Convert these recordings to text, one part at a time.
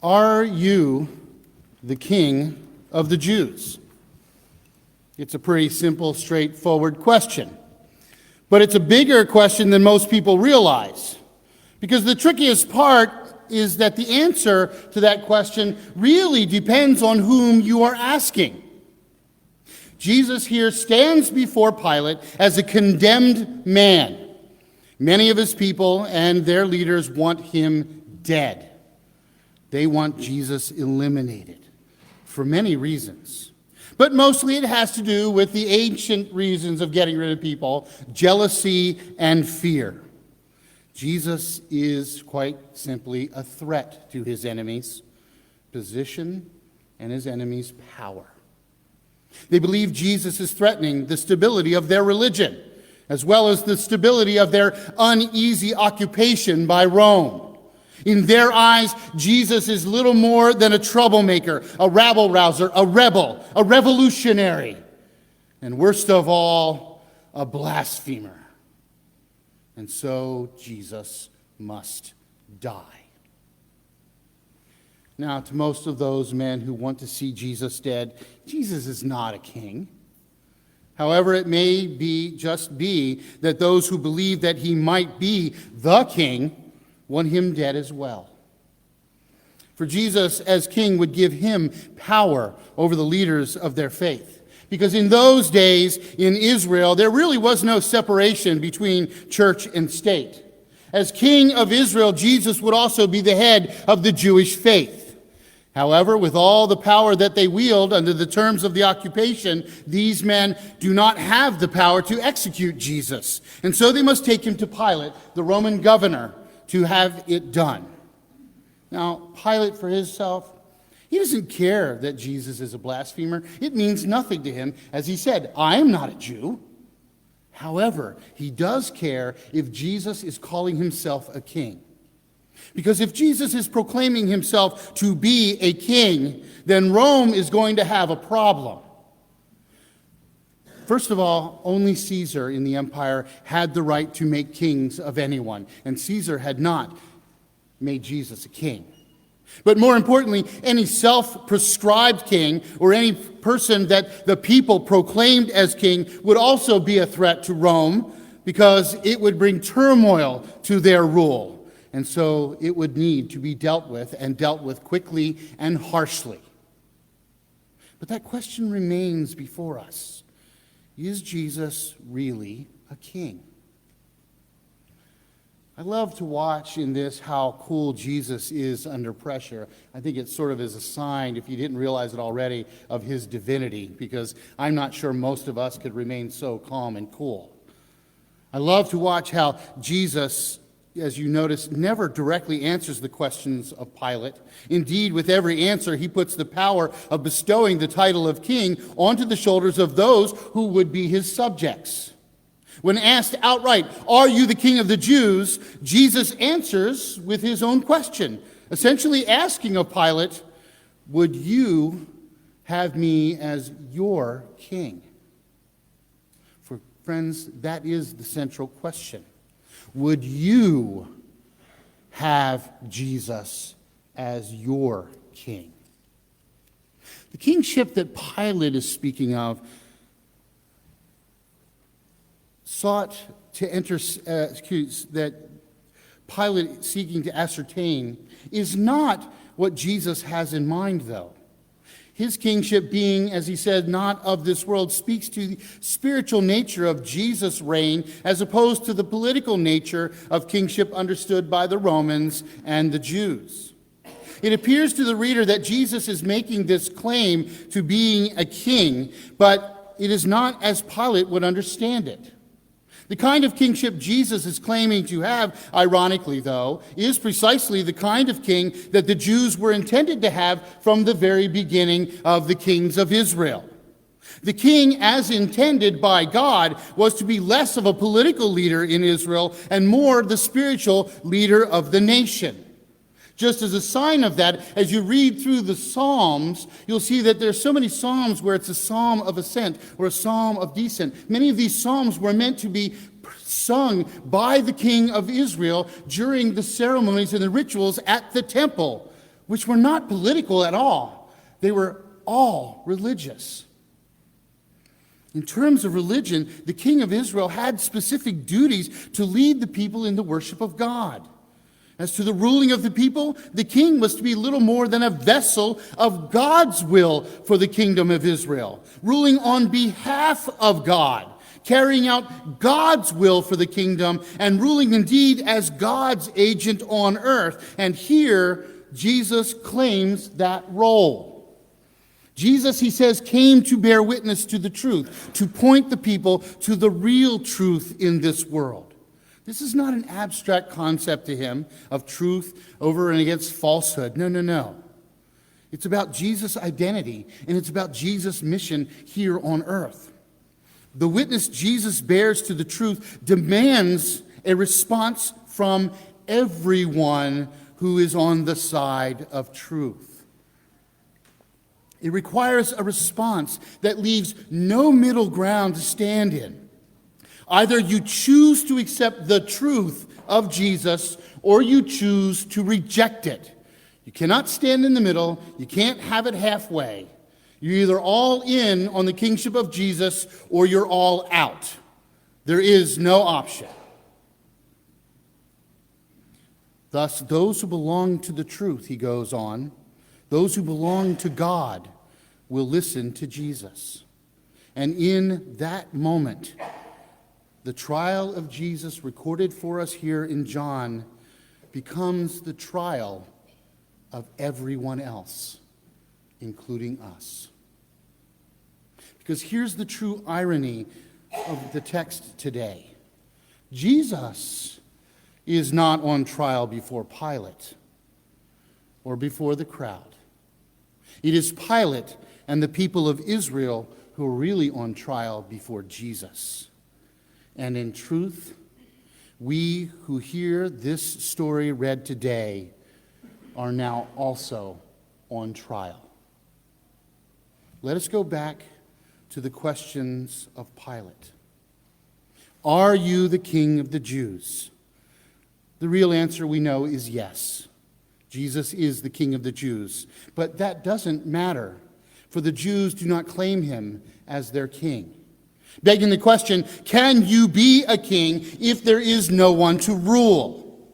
Are you the king of the Jews? It's a pretty simple, straightforward question. But it's a bigger question than most people realize. Because the trickiest part is that the answer to that question really depends on whom you are asking. Jesus here stands before Pilate as a condemned man. Many of his people and their leaders want him dead. They want Jesus eliminated for many reasons. But mostly it has to do with the ancient reasons of getting rid of people, jealousy and fear. Jesus is quite simply a threat to his enemies' position and his enemies' power. They believe Jesus is threatening the stability of their religion, as well as the stability of their uneasy occupation by Rome. In their eyes, Jesus is little more than a troublemaker, a rabble-rouser, a rebel, a revolutionary, and worst of all, a blasphemer. And so Jesus must die. Now, to most of those men who want to see Jesus dead, Jesus is not a king. However, it may just be that those who believe that he might be the king want him dead as well. For Jesus as king would give him power over the leaders of their faith. Because in those days in Israel, there really was no separation between church and state. As king of Israel, Jesus would also be the head of the Jewish faith. However, with all the power that they wield under the terms of the occupation, these men do not have the power to execute Jesus. And so they must take him to Pilate, the Roman governor, to have it done. Now, Pilate for himself, he doesn't care that Jesus is a blasphemer. It means nothing to him. As he said, I am not a Jew. However, he does care if Jesus is calling himself a king. Because if Jesus is proclaiming himself to be a king, then Rome is going to have a problem. First of all, only Caesar in the empire had the right to make kings of anyone, and Caesar had not made Jesus a king. But more importantly, any self-prescribed king or any person that the people proclaimed as king would also be a threat to Rome because it would bring turmoil to their rule. And so it would need to be dealt with, and dealt with quickly and harshly. But that question remains before us. Is Jesus really a king? I love to watch in this how cool Jesus is under pressure. I think it sort of is a sign, if you didn't realize it already, of his divinity, because I'm not sure most of us could remain so calm and cool. I love to watch how Jesus, as you notice, never directly answers the questions of Pilate. Indeed, with every answer, he puts the power of bestowing the title of king onto the shoulders of those who would be his subjects. When asked outright, "Are you the king of the Jews?" Jesus answers with his own question, essentially asking of Pilate, "Would you have me as your king?" For friends, that is the central question. Would you have Jesus as your king? The kingship that Pilate is speaking of sought to that Pilate seeking to ascertain is not what Jesus has in mind, though. His kingship being, as he said, not of this world, speaks to the spiritual nature of Jesus' reign as opposed to the political nature of kingship understood by the Romans and the Jews. It appears to the reader that Jesus is making this claim to being a king, but it is not as Pilate would understand it. The kind of kingship Jesus is claiming to have, ironically though, is precisely the kind of king that the Jews were intended to have from the very beginning of the kings of Israel. The king, as intended by God, was to be less of a political leader in Israel and more the spiritual leader of the nation. Just as a sign of that, as you read through the Psalms, you'll see that there's so many Psalms where it's a psalm of ascent or a psalm of descent. Many of these Psalms were meant to be sung by the king of Israel during the ceremonies and the rituals at the temple, which were not political at all. They were all religious. In terms of religion, the king of Israel had specific duties to lead the people in the worship of God. As to the ruling of the people, the king was to be little more than a vessel of God's will for the kingdom of Israel, ruling on behalf of God, carrying out God's will for the kingdom, and ruling indeed as God's agent on earth. And here, Jesus claims that role. Jesus, he says, came to bear witness to the truth, to point the people to the real truth in this world. This is not an abstract concept to him of truth over and against falsehood. No, no, no. It's about Jesus' identity, and it's about Jesus' mission here on earth. The witness Jesus bears to the truth demands a response from everyone who is on the side of truth. It requires a response that leaves no middle ground to stand in. Either you choose to accept the truth of Jesus, or you choose to reject it. You cannot stand in the middle. You can't have it halfway. You're either all in on the kingship of Jesus, or you're all out. There is no option. Thus, those who belong to the truth, he goes on, those who belong to God will listen to Jesus. And in that moment, the trial of Jesus recorded for us here in John becomes the trial of everyone else, including us. Because here's the true irony of the text today. Jesus is not on trial before Pilate or before the crowd. It is Pilate and the people of Israel who are really on trial before Jesus. And in truth, we who hear this story read today are now also on trial. Let us go back to the questions of Pilate. Are you the king of the Jews? The real answer we know is yes. Jesus is the king of the Jews. But that doesn't matter, for the Jews do not claim him as their king. Begging the question, can you be a king if there is no one to rule?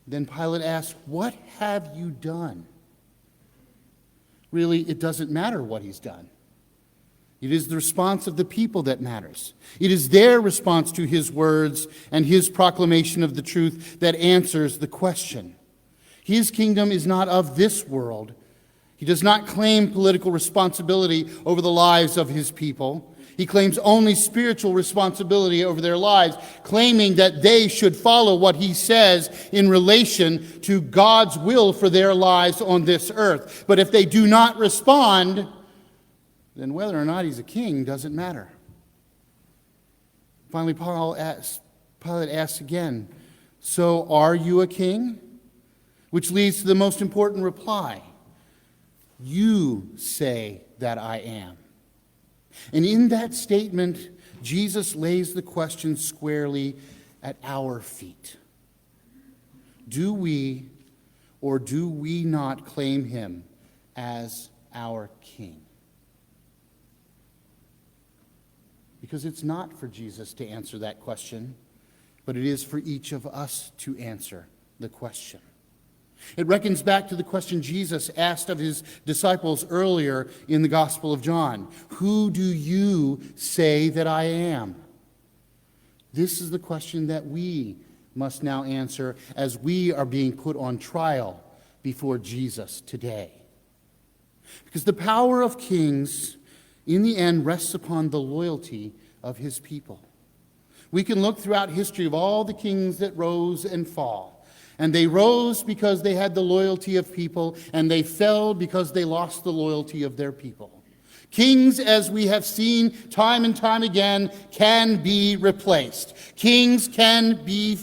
Then Pilate asked, what have you done? Really, it doesn't matter what he's done. It is the response of the people that matters. It is their response to his words and his proclamation of the truth that answers the question. His kingdom is not of this world. He does not claim political responsibility over the lives of his people. He claims only spiritual responsibility over their lives, claiming that they should follow what he says in relation to God's will for their lives on this earth. But if they do not respond, then whether or not he's a king doesn't matter. Finally, Pilate asks again, so are you a king? Which leads to the most important reply. You say that I am. And in that statement, Jesus lays the question squarely at our feet. Do we or do we not claim him as our king? Because it's not for Jesus to answer that question, but it is for each of us to answer the question. It reckons back to the question Jesus asked of his disciples earlier in the Gospel of John. Who do you say that I am? This is the question that we must now answer as we are being put on trial before Jesus today. Because the power of kings, in the end, rests upon the loyalty of his people. We can look throughout history of all the kings that rose and fall. And they rose because they had the loyalty of people, and they fell because they lost the loyalty of their people. Kings, as we have seen time and time again, can be replaced. Kings can be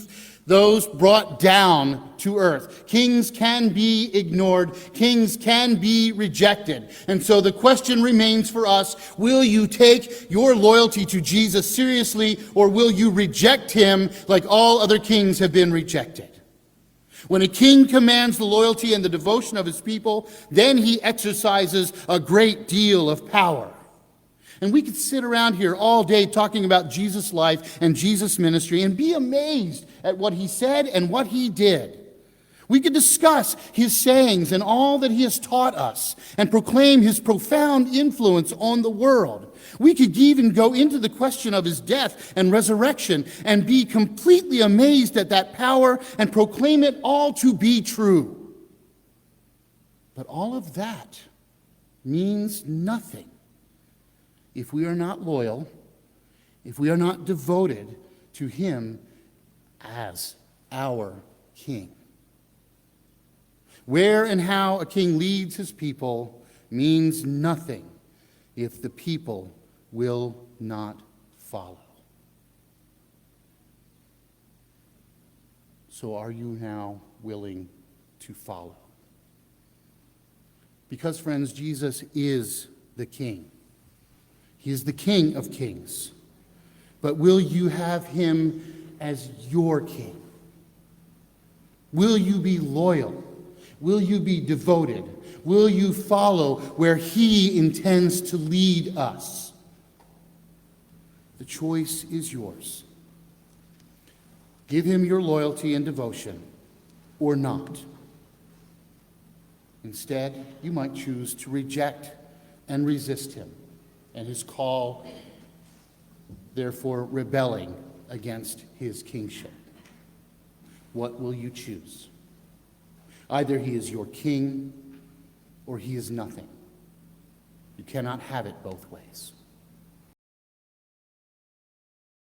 those brought down to earth. Kings can be ignored. Kings can be rejected. And so the question remains for us, will you take your loyalty to Jesus seriously, or will you reject him like all other kings have been rejected? When a king commands the loyalty and the devotion of his people, then he exercises a great deal of power. And we could sit around here all day talking about Jesus' life and Jesus' ministry and be amazed at what he said and what he did. We could discuss his sayings and all that he has taught us and proclaim his profound influence on the world. We could even go into the question of his death and resurrection and be completely amazed at that power and proclaim it all to be true. But all of that means nothing if we are not loyal, if we are not devoted to him as our king. Where and how a king leads his people means nothing if the people will not follow. So are you now willing to follow? Because, friends, Jesus is the king. He is the King of kings. But will you have him as your king? Will you be loyal? Will you be devoted? Will you follow where he intends to lead us? The choice is yours. Give him your loyalty and devotion, or not. Instead, you might choose to reject and resist him and his call, therefore rebelling against his kingship. What will you choose? Either he is your king or he is nothing. You cannot have it both ways.